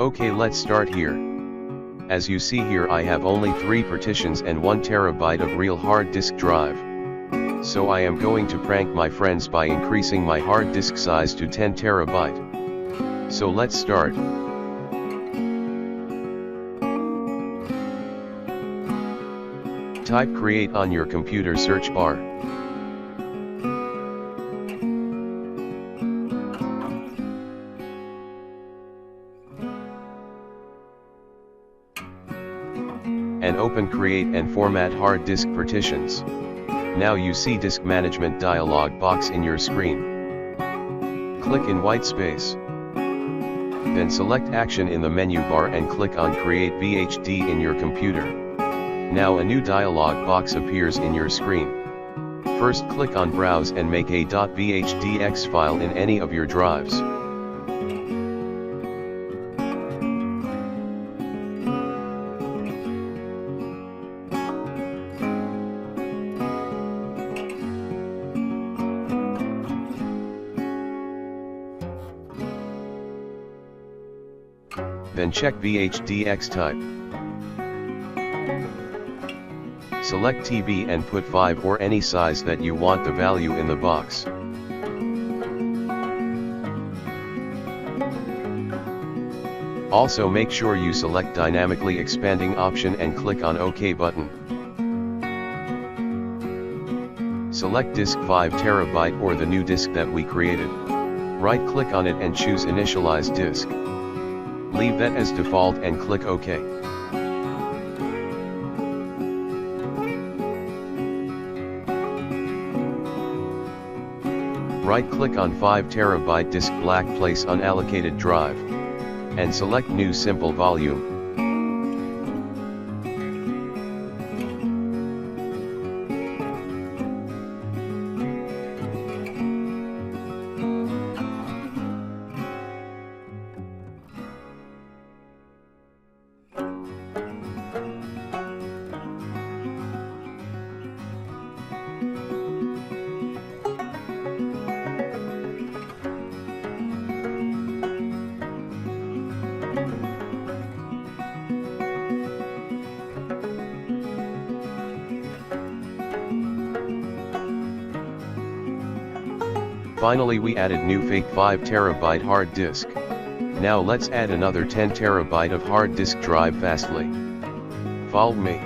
Okay, let's start here. As you see here, I have only 3 partitions and 1 terabyte of real hard disk drive. So I am going to prank my friends by increasing my hard disk size to 10 terabyte. So let's start. Type create on your computer search bar. And open create and format hard disk partitions. Now you see disk management dialog box in your screen. Click in white space. Then select action in the menu bar and click on create VHD in your computer. Now a new dialog box appears in your screen. First click on browse and make a .vhdx file in any of your drives. Then check VHDX type. Select TB and put 5 or any size that you want the value in the box. Also make sure you select dynamically expanding option and click on OK button. Select disk 5 terabyte or the new disk that we created. Right click on it and choose initialize disk. Leave that as default and click OK. Right click on 5 terabyte disk black place unallocated drive. And select new simple volume. Finally we added new fake 5 terabyte hard disk. Now let's add another 10 terabyte of hard disk drive fastly. Follow me.